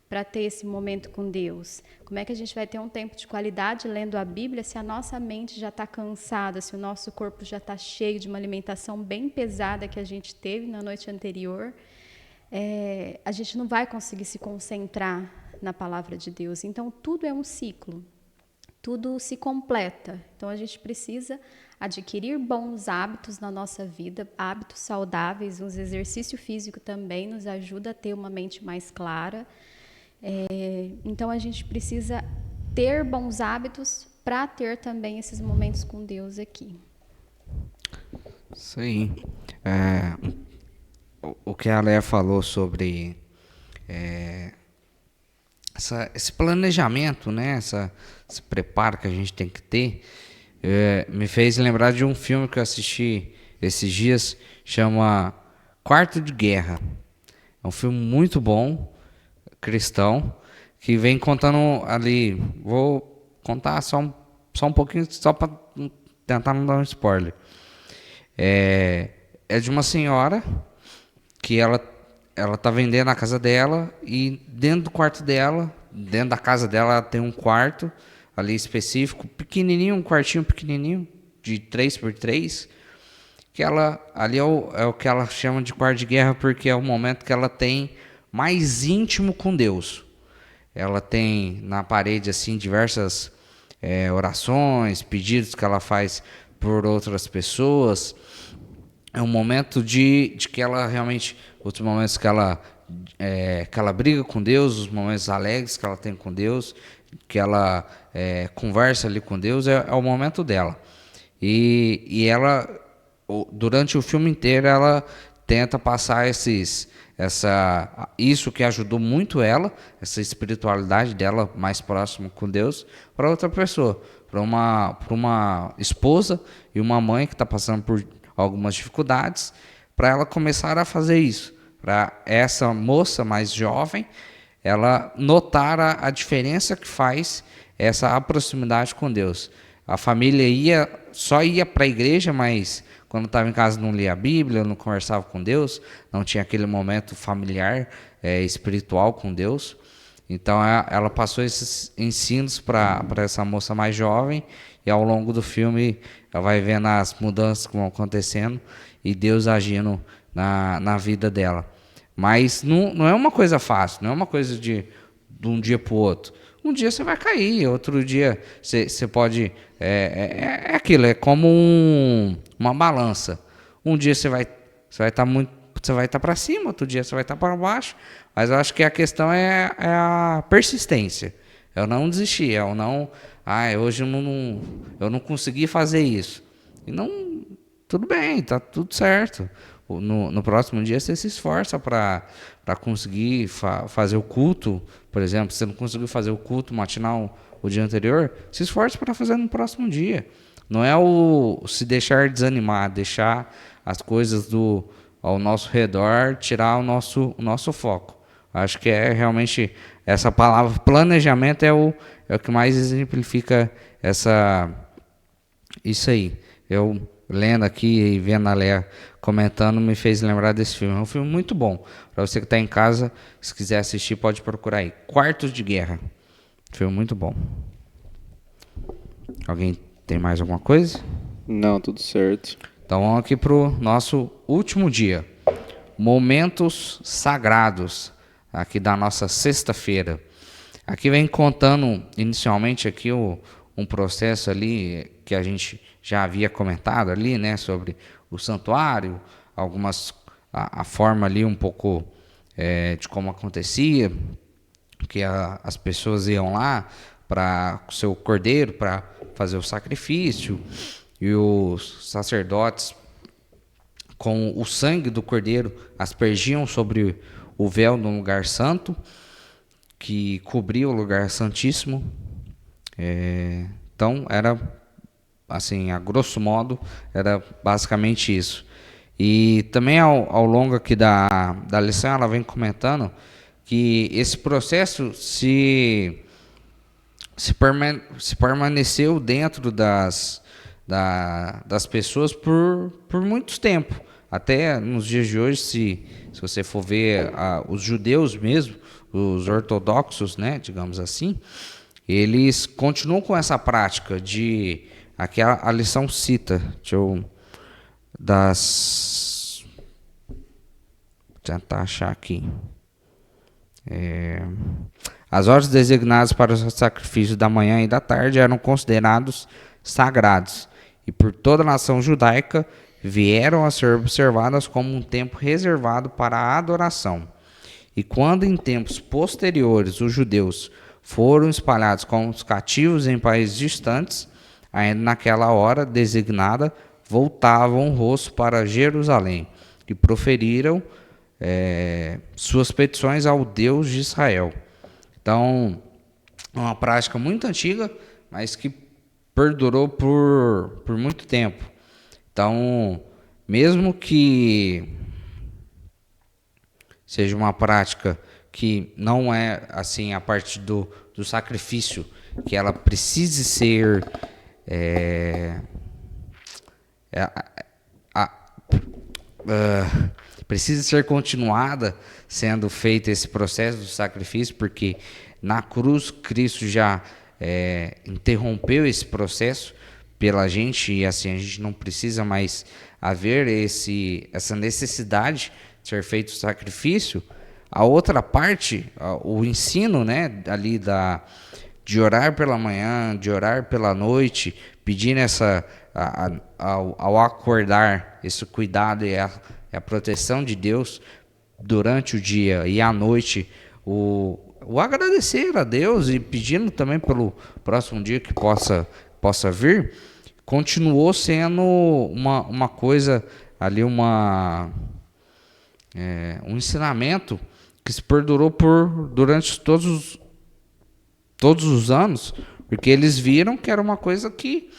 para ter esse momento com Deus? Como é que a gente vai ter um tempo de qualidade lendo a Bíblia se a nossa mente já está cansada, se o nosso corpo já está cheio de uma alimentação bem pesada que a gente teve na noite anterior? A gente não vai conseguir se concentrar na palavra de Deus. Então, tudo é um ciclo, tudo se completa. Então, a gente precisa adquirir bons hábitos na nossa vida, hábitos saudáveis. Os exercício físico também nos ajuda a ter uma mente mais clara. Então, a gente precisa ter bons hábitos para ter também esses momentos com Deus aqui. Isso aí. O que a Léa falou sobre esse planejamento, né? Esse preparo que a gente tem que ter, me fez lembrar de um filme que eu assisti esses dias, chama Quarto de Guerra. É um filme muito bom, cristão, que vem contando ali, vou contar só um pouquinho, só para tentar não dar um spoiler. É de uma senhora que ela tá vendendo a casa dela, e dentro do quarto dela, dentro da casa dela, ela tem um quarto ali específico, pequenininho, um quartinho pequenininho, de 3x3, que ela, ali é o que ela chama de quarto de guerra, porque é o momento que ela tem mais íntimo com Deus. Ela tem na parede assim diversas orações, pedidos que ela faz por outras pessoas. É um momento de que ela realmente, outros momentos que ela briga com Deus, os momentos alegres que ela tem com Deus, que ela conversa ali com Deus, é o momento dela. E ela, durante o filme inteiro, ela tenta passar isso que ajudou muito ela, essa espiritualidade dela mais próxima com Deus, para outra pessoa, para uma esposa e uma mãe que está passando por algumas dificuldades, para ela começar a fazer isso, para essa moça mais jovem, ela notar a diferença que faz essa proximidade com Deus. A família só ia para a igreja, mas quando estava em casa não lia a Bíblia, não conversava com Deus, não tinha aquele momento familiar, espiritual com Deus. Então ela passou esses ensinos para essa moça mais jovem, e ao longo do filme ela vai vendo as mudanças que vão acontecendo e Deus agindo na vida dela. Mas não é uma coisa fácil, não é uma coisa de um dia para o outro. Um dia você vai cair, outro dia você pode... É aquilo, é como uma balança. Um dia você vai estar para cima, outro dia você vai estar para baixo. Mas eu acho que a questão é a persistência. Eu não desistir, eu não... hoje eu não consegui fazer isso. E não... Tudo bem, tá tudo certo. No próximo dia você se esforça para conseguir fazer o culto. Por exemplo, se você não conseguiu fazer o culto matinal o dia anterior, se esforce para fazer no próximo dia. Não é se deixar desanimar, deixar as coisas do ao nosso redor tirar o nosso foco. Acho que é realmente essa palavra planejamento é o que mais exemplifica isso aí. Eu lendo aqui e vendo a Léa comentando me fez lembrar desse filme. É um filme muito bom. Para você que está em casa, se quiser assistir, pode procurar aí. Quartos de Guerra. Filme muito bom. Alguém tem mais alguma coisa? Não, tudo certo. Então vamos aqui para o nosso último dia. Momentos sagrados aqui da nossa sexta-feira. Aqui vem contando inicialmente aqui um processo ali que a gente já havia comentado ali, né, sobre o santuário, a forma ali um pouco de como acontecia, que as pessoas iam lá para o seu cordeiro para fazer o sacrifício, e os sacerdotes com o sangue do cordeiro aspergiam sobre o véu do lugar santo, que cobria o lugar santíssimo. Então era assim, a grosso modo, era basicamente isso. E também ao longo aqui da lição, ela vem comentando que esse processo se permaneceu dentro das pessoas por muito tempo. Até nos dias de hoje, se você for ver os judeus mesmo, os ortodoxos, né, digamos assim, eles continuam com essa prática de... Aqui a lição cita, tentar achar aqui. As horas designadas para os sacrifícios da manhã e da tarde eram considerados sagrados, e por toda a nação judaica vieram a ser observadas como um tempo reservado para a adoração. E quando em tempos posteriores os judeus foram espalhados como os cativos em países distantes, ainda naquela hora designada, voltavam o rosto para Jerusalém e proferiram suas petições ao Deus de Israel. Então, é uma prática muito antiga, mas que perdurou por muito tempo. Então, mesmo que seja uma prática que não é assim a parte do sacrifício, que ela precise ser precisa ser continuada sendo feito esse processo do sacrifício, porque na cruz Cristo já interrompeu esse processo pela gente, e assim a gente não precisa mais haver essa necessidade de ser feito o sacrifício. A outra parte, o ensino, né, ali de orar pela manhã, de orar pela noite, pedindo ao acordar esse cuidado e a proteção de Deus durante o dia e à noite, o agradecer a Deus e pedindo também pelo próximo dia que possa vir, continuou sendo uma coisa ali, um ensinamento que se perdurou durante todos os anos, porque eles viram que era uma coisa que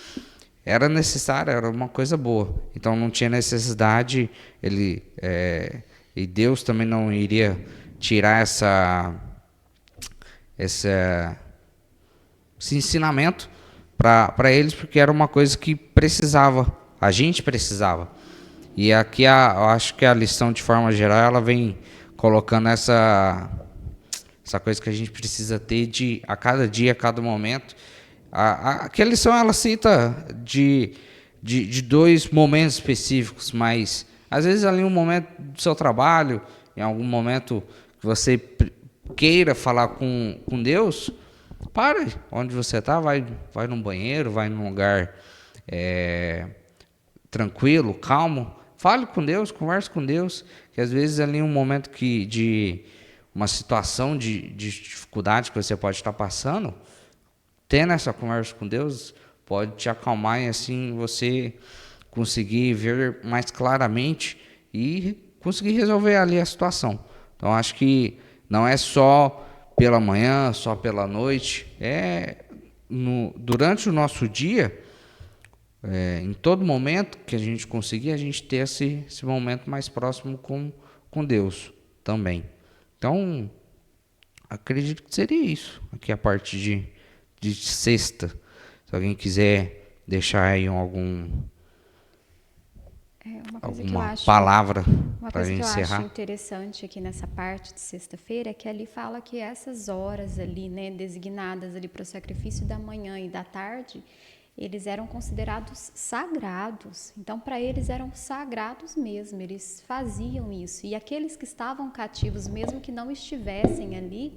era necessária, era uma coisa boa. Então não tinha necessidade, e Deus também não iria tirar esse ensinamento para eles, porque era uma coisa que a gente precisava. E aqui eu acho que a lição, de forma geral, ela vem colocando essa coisa que a gente precisa ter a cada dia, a cada momento. Aqui a lição ela cita de dois momentos específicos, mas às vezes ali um momento do seu trabalho, em algum momento que você queira falar com Deus, pare onde você está, vai num banheiro, vai num lugar tranquilo, calmo, fale com Deus, converse com Deus, que às vezes ali um momento de uma situação de dificuldade que você pode estar passando, tendo essa conversa com Deus pode te acalmar, e assim você conseguir ver mais claramente e conseguir resolver ali a situação. Então acho que não é só pela manhã, só pela noite, durante o nosso dia, em todo momento que a gente conseguir, a gente ter esse momento mais próximo com Deus também. Então, acredito que seria isso, aqui a parte de sexta. Se alguém quiser deixar aí alguma palavra para encerrar. Uma coisa que eu acho interessante aqui nessa parte de sexta-feira é que ali fala que essas horas ali, né, designadas ali para o sacrifício da manhã e da tarde, eles eram considerados sagrados. Então, para eles eram sagrados mesmo, eles faziam isso. E aqueles que estavam cativos, mesmo que não estivessem ali,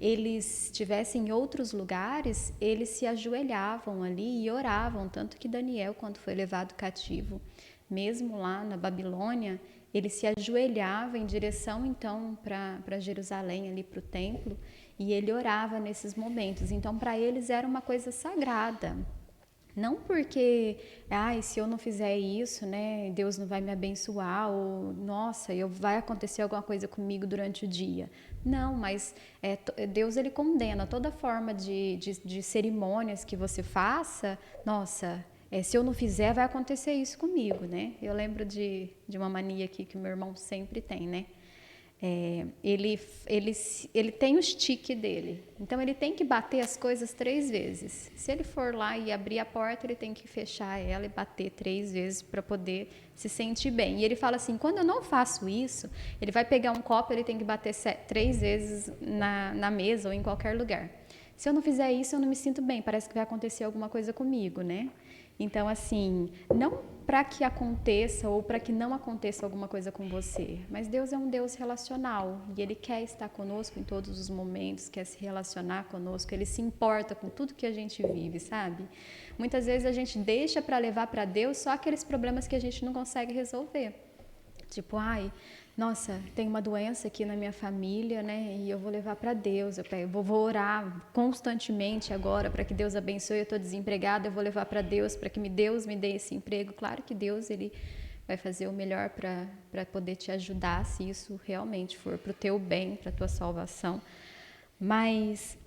eles estivessem em outros lugares, eles se ajoelhavam ali e oravam. Tanto que Daniel, quando foi levado cativo, mesmo lá na Babilônia, ele se ajoelhava em direção, então, para Jerusalém, ali para o templo, e ele orava nesses momentos. Então, para eles era uma coisa sagrada. Não porque, se eu não fizer isso, né, Deus não vai me abençoar, ou, nossa, vai acontecer alguma coisa comigo durante o dia. Não, mas Deus, ele condena toda forma de cerimônias que você faça. Nossa, se eu não fizer, vai acontecer isso comigo, né? Eu lembro de uma mania aqui que o meu irmão sempre tem, né? Ele tem o stick dele, então ele tem que bater as coisas 3 vezes. Se ele for lá e abrir a porta, ele tem que fechar ela e bater 3 vezes para poder se sentir bem. E ele fala assim, quando eu não faço isso, ele vai pegar um copo, ele tem que bater 3 vezes na mesa ou em qualquer lugar. Se eu não fizer isso, eu não me sinto bem, parece que vai acontecer alguma coisa comigo, né? Então, assim, não para que aconteça ou para que não aconteça alguma coisa com você, mas Deus é um Deus relacional e Ele quer estar conosco em todos os momentos, quer se relacionar conosco, Ele se importa com tudo que a gente vive, sabe? Muitas vezes a gente deixa para levar para Deus só aqueles problemas que a gente não consegue resolver. Tipo, nossa, tem uma doença aqui na minha família, né? E eu vou levar para Deus. Eu vou orar constantemente agora para que Deus abençoe. Eu estou desempregada, eu vou levar para Deus para que Deus me dê esse emprego. Claro que Deus, ele vai fazer o melhor para poder te ajudar, se isso realmente for para o teu bem, para a tua salvação. Mas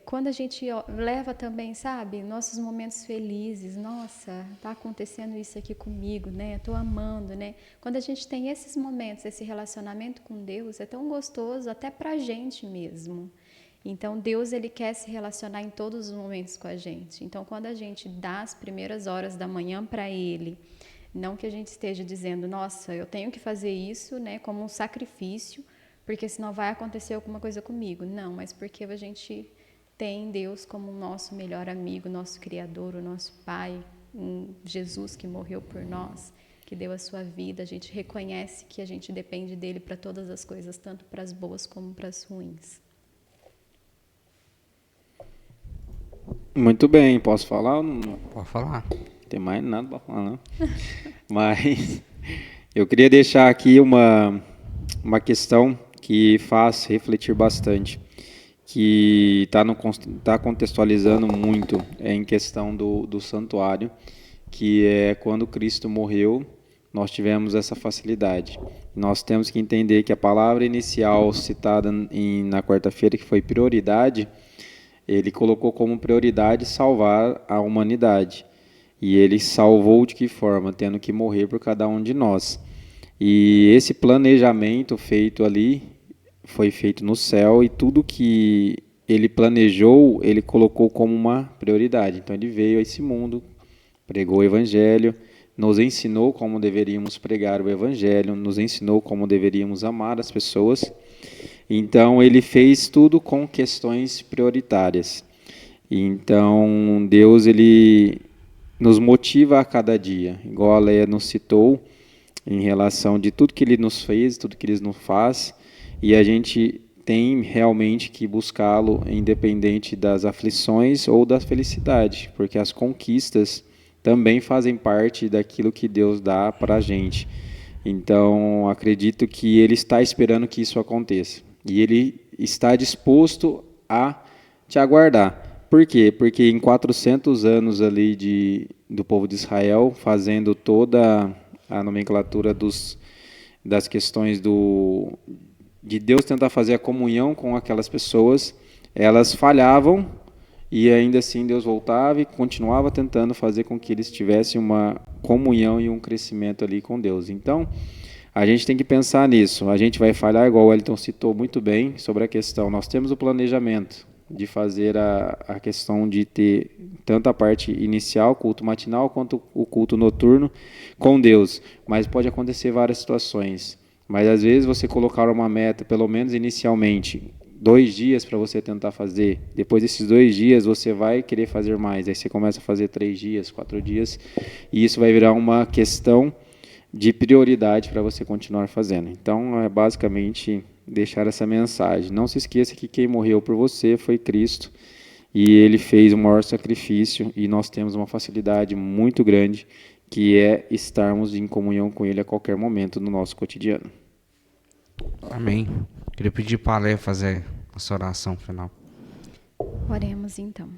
quando a gente leva também, sabe, nossos momentos felizes, nossa, tá acontecendo isso aqui comigo, né, tô amando, né, quando a gente tem esses momentos, esse relacionamento com Deus, é tão gostoso até pra gente mesmo. Então, Deus, ele quer se relacionar em todos os momentos com a gente. Então, quando a gente dá as primeiras horas da manhã para Ele, não que a gente esteja dizendo, nossa, eu tenho que fazer isso, né, como um sacrifício, porque senão vai acontecer alguma coisa comigo. Não, mas porque a gente tem Deus como o nosso melhor amigo, nosso Criador, o nosso Pai, um Jesus que morreu por nós, que deu a sua vida. A gente reconhece que a gente depende dele para todas as coisas, tanto para as boas como para as ruins. Muito bem, posso falar? Pode falar. Não tem mais nada para falar, não. Mas eu queria deixar aqui uma questão que faz refletir bastante, que está contextualizando muito em questão do santuário, que é quando Cristo morreu, nós tivemos essa facilidade. Nós temos que entender que a palavra inicial citada na quarta-feira, que foi prioridade, ele colocou como prioridade salvar a humanidade. E ele salvou de que forma? Tendo que morrer por cada um de nós. E esse planejamento feito ali foi feito no céu, e tudo que ele planejou, ele colocou como uma prioridade. Então ele veio a esse mundo, pregou o evangelho, nos ensinou como deveríamos pregar o evangelho, nos ensinou como deveríamos amar as pessoas. Então ele fez tudo com questões prioritárias. Então Deus, ele nos motiva a cada dia, igual a Leia nos citou, em relação de tudo que ele nos fez, tudo que ele nos faz, e a gente tem realmente que buscá-lo independente das aflições ou da felicidade, porque as conquistas também fazem parte daquilo que Deus dá para a gente. Então, acredito que ele está esperando que isso aconteça, e ele está disposto a te aguardar. Por quê? Porque em 400 anos ali do povo de Israel, fazendo toda a nomenclatura das questões de Deus tentar fazer a comunhão com aquelas pessoas, elas falhavam e ainda assim Deus voltava e continuava tentando fazer com que eles tivessem uma comunhão e um crescimento ali com Deus. Então, a gente tem que pensar nisso. A gente vai falhar, igual o Wellington citou muito bem, sobre a questão. Nós temos o planejamento de fazer a questão de ter tanto a parte inicial, culto matinal, quanto o culto noturno com Deus. Mas pode acontecer várias situações. Mas às vezes você colocar uma meta, pelo menos inicialmente, 2 dias para você tentar fazer. Depois desses 2 dias você vai querer fazer mais. Aí você começa a fazer 3 dias, 4 dias. E isso vai virar uma questão de prioridade para você continuar fazendo. Então, é basicamente deixar essa mensagem. Não se esqueça que quem morreu por você foi Cristo e ele fez o maior sacrifício e nós temos uma facilidade muito grande que é estarmos em comunhão com ele a qualquer momento no nosso cotidiano. Amém. Queria pedir para a Léa fazer essa oração final. Oremos então.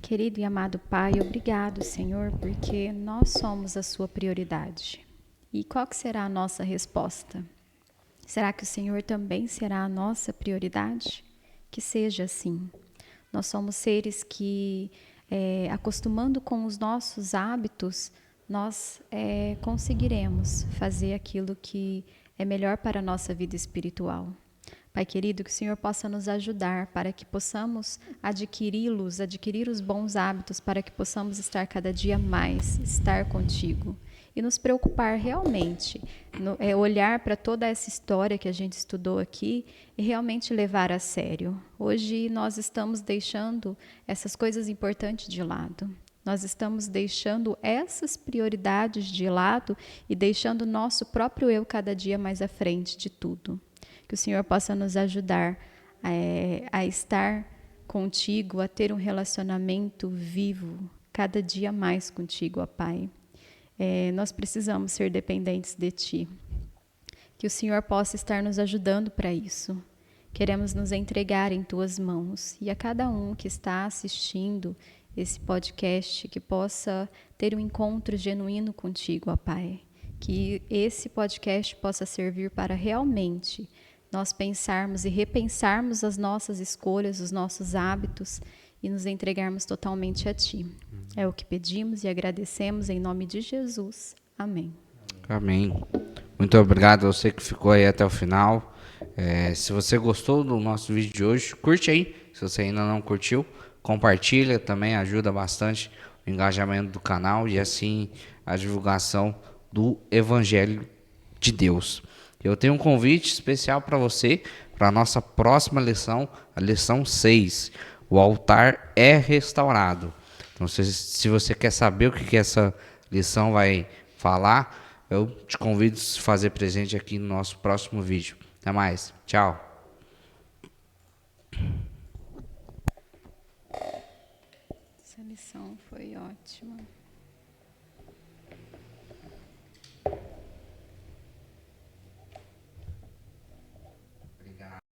Querido e amado Pai, obrigado, Senhor, porque nós somos a sua prioridade. E qual que será a nossa resposta? Será que o Senhor também será a nossa prioridade? Que seja assim. Nós somos seres que, acostumando com os nossos hábitos, nós conseguiremos fazer aquilo que é melhor para a nossa vida espiritual. Pai querido, que o Senhor possa nos ajudar para que possamos adquirir os bons hábitos, para que possamos estar cada dia mais, estar contigo. E nos preocupar realmente, olhar para toda essa história que a gente estudou aqui e realmente levar a sério. Hoje nós estamos deixando essas coisas importantes de lado. Nós estamos deixando essas prioridades de lado e deixando o nosso próprio eu cada dia mais à frente de tudo. Que o Senhor possa nos ajudar a estar contigo, a ter um relacionamento vivo, cada dia mais contigo, ó Pai. Nós precisamos ser dependentes de Ti. Que o Senhor possa estar nos ajudando para isso. Queremos nos entregar em Tuas mãos. E a cada um que está assistindo esse podcast, que possa ter um encontro genuíno contigo, ó Pai. Que esse podcast possa servir para realmente nós pensarmos e repensarmos as nossas escolhas, os nossos hábitos e nos entregarmos totalmente a Ti. É o que pedimos e agradecemos em nome de Jesus. Amém. Amém. Muito obrigado a você que ficou aí até o final. Se você gostou do nosso vídeo de hoje, curte aí. Se você ainda não curtiu, compartilha também, ajuda bastante o engajamento do canal e assim a divulgação do Evangelho de Deus. Eu tenho um convite especial para você, para a nossa próxima lição, a lição 6. O altar é restaurado. Então, se você quer saber o que essa lição vai falar, eu te convido a se fazer presente aqui no nosso próximo vídeo. Até mais. Tchau. Essa lição foi ótima.